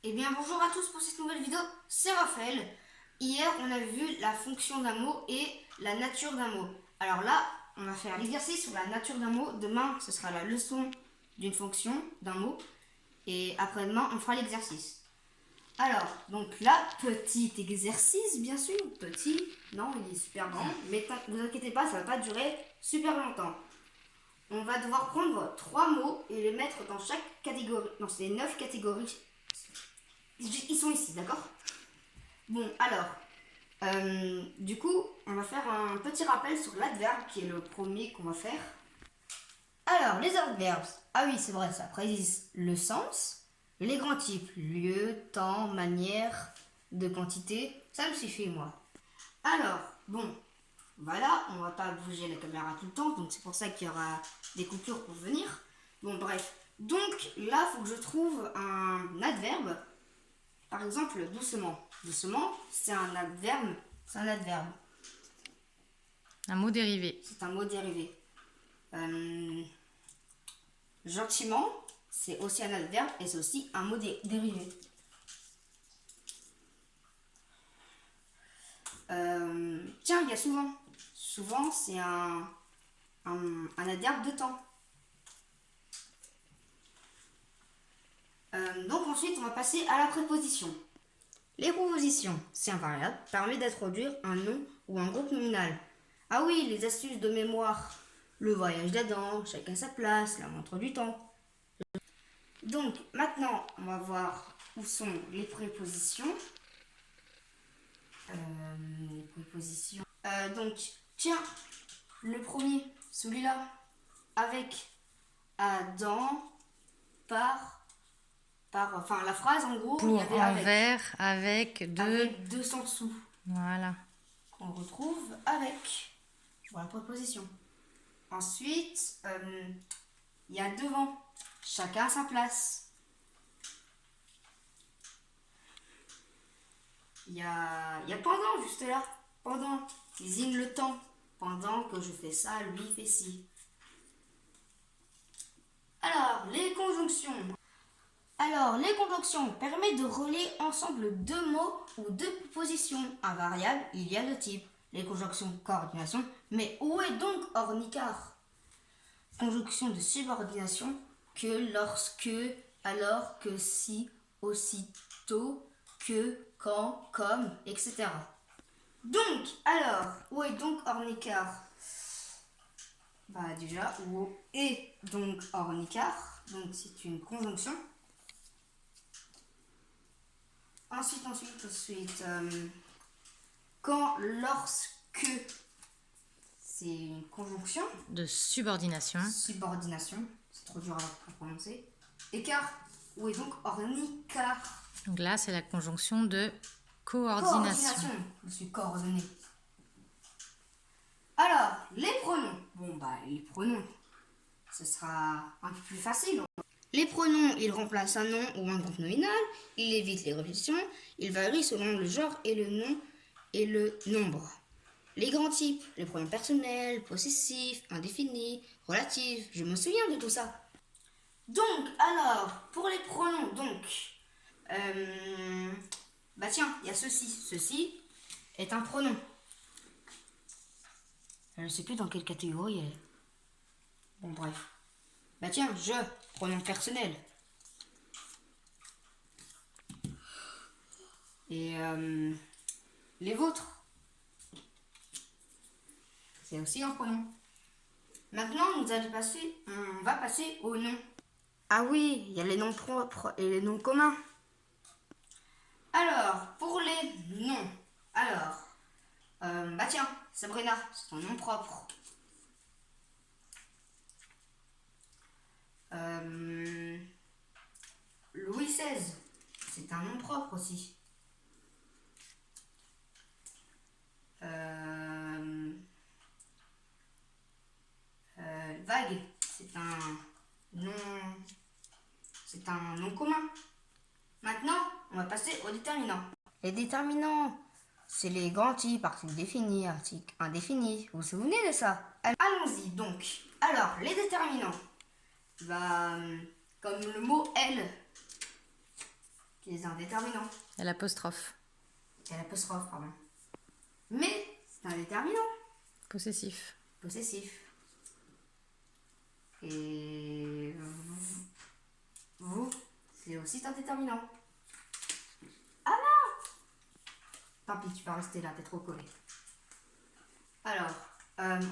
Eh bien bonjour à tous pour cette nouvelle vidéo, c'est Raphaël. Hier on a vu la fonction d'un mot et la nature d'un mot. Alors là on va faire l'exercice sur la nature d'un mot. Demain ce sera la leçon d'une fonction d'un mot. Et après-demain on fera l'exercice. Alors donc là petit exercice bien sûr. Petit, non il est super grand. Mais ne vous inquiétez pas, ça ne va pas durer super longtemps. On va devoir prendre 3 mots et les mettre dans chaque catégorie. Non, c'est 9 catégories. Ils sont ici, d'accord? Bon, alors, du coup, on va faire un petit rappel sur l'adverbe qui est le premier qu'on va faire. Alors, les adverbes. Ah oui, c'est vrai, ça précise le sens. Les grands types, lieu, temps, manière, de quantité. Ça me suffit, moi. Alors, bon, voilà, on va pas bouger la caméra tout le temps, donc c'est pour ça qu'il y aura des coupures pour venir. Bon, bref. Donc, là, il faut que je trouve un adverbe. Par exemple, doucement. Doucement, c'est un adverbe. C'est un adverbe. Un mot dérivé. C'est un mot dérivé. Gentiment, c'est aussi un adverbe et c'est aussi un mot dérivé. Tiens, il y a souvent. Souvent, c'est un adverbe de temps. Donc ensuite, on va passer à la préposition. Les propositions, c'est un variable, permet d'introduire un nom ou un groupe nominal. Ah oui, les astuces de mémoire, le voyage d'Adam, chacun sa place, la montre du temps. Donc maintenant, on va voir où sont les prépositions. Donc, tiens, le premier, celui-là, avec, Adam, enfin la phrase en gros, il y Pour, avait avec. envers, avec, de. Avec 200 sous. Voilà. Qu'on retrouve avec pour la préposition. Ensuite, il y a devant, chacun à sa place. Il y a pendant juste là, pendant, désigne le temps. Pendant que je fais ça, lui fait ci. Alors, les conjonctions. Alors, les conjonctions permettent de relier ensemble deux mots ou deux propositions. Un variable, il y a deux types. Les conjonctions coordination. Mais où est donc ornicard? Conjonction de subordination, que, lorsque, alors, que, si, aussitôt, que, quand, comme, etc. Donc, alors, où est donc ornicard? Bah déjà, où est donc ornicard? Donc c'est une conjonction. Ensuite, quand, lorsque, c'est une conjonction. De subordination. Subordination, c'est trop dur à prononcer. Écart, où est donc ornicard? Donc là, c'est la conjonction de coordination. Je suis coordonné. Alors, les pronoms. Bon, bah, les pronoms, ce sera un peu plus facile. Les pronoms, ils remplacent un nom ou un groupe nominal, ils évitent les répétitions, ils varient selon le genre et le nom et le nombre. Les grands types, les pronoms personnels, possessifs, indéfinis, relatifs, je me souviens de tout ça. Donc, alors, pour les pronoms, bah tiens, il y a ceci. Ceci est un pronom. Je ne sais plus dans quelle catégorie elle est. Bon, bref. Bah tiens, je, pronom personnel. Et les vôtres, c'est aussi un pronom. Maintenant, on va passer aux noms. Ah oui, il y a les noms propres et les noms communs. Alors, pour les noms, bah tiens, Sabrina, c'est ton nom propre. Louis XVI, c'est un nom propre aussi. Vague, c'est un nom commun. Maintenant, on va passer aux déterminants. Les déterminants, c'est les grands types, articles définis, articles indéfinis. Vous vous souvenez de ça? Allons-y donc. Alors, les déterminants. Bah, comme le mot elle, qui est un déterminant. Et l'apostrophe. Et l'apostrophe, pardon. Mais c'est un déterminant. Possessif. Possessif. Et vous, c'est aussi un déterminant. Ah non! Tant pis, tu vas rester là, t'es trop collé. Alors,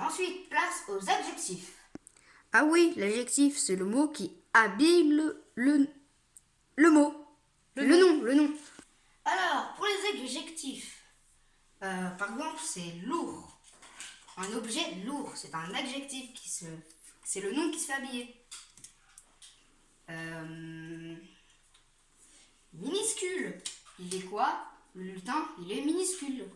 ensuite, place aux adjectifs. Ah oui, l'adjectif, c'est le mot qui habille le mot. Le nom. Alors, pour les adjectifs, par exemple, c'est lourd. Un objet lourd, c'est un adjectif c'est le nom qui se fait habiller. Minuscule, il est quoi? Le lutin, il est minuscule.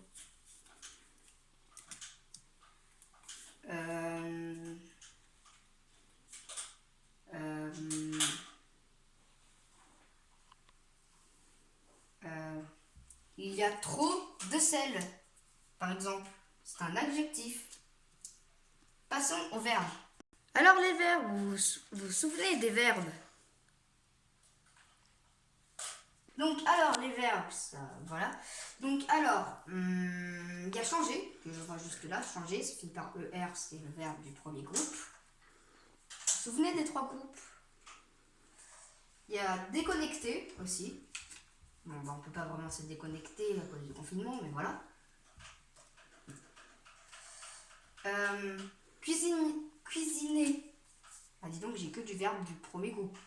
Il y a trop de sel, par exemple. C'est un adjectif. Passons aux verbes. Alors les verbes, vous vous souvenez des verbes? Donc alors les verbes, ça, voilà. Donc alors, il y a changer, que je vois jusque là, changer, ça finit par ER, c'est le verbe du premier groupe. Vous vous souvenez des trois groupes? Il y a déconnecter aussi. Bon, bah, on peut pas vraiment se déconnecter à cause du confinement, mais voilà. Cuisiner. Ah, dis donc, j'ai que du verbe du premier groupe.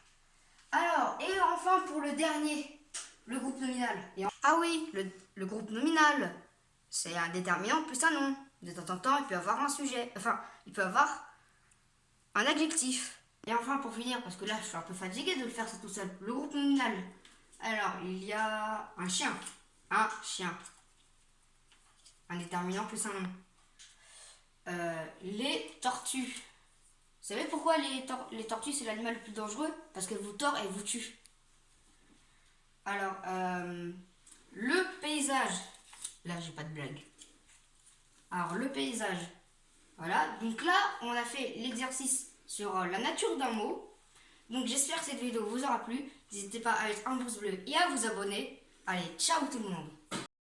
Alors, et enfin pour le dernier, le groupe nominal. Ah oui, le groupe nominal, c'est un déterminant plus un nom. De temps en temps, il peut avoir un sujet. Enfin, il peut avoir un adjectif. Et enfin, pour finir, parce que là, je suis un peu fatiguée de le faire ça tout seul, le groupe nominal. Alors, il y a un chien. Un chien. Un déterminant plus un nom. Les tortues. Vous savez pourquoi les tortues, c'est l'animal le plus dangereux? Parce qu'elles vous tordent et vous tuent. Alors, le paysage. Là, j'ai pas de blague. Alors, le paysage. Voilà. Donc là, on a fait l'exercice sur la nature d'un mot. Donc, j'espère que cette vidéo vous aura plu. N'hésitez pas à mettre un pouce bleu et à vous abonner. Allez, ciao tout le monde!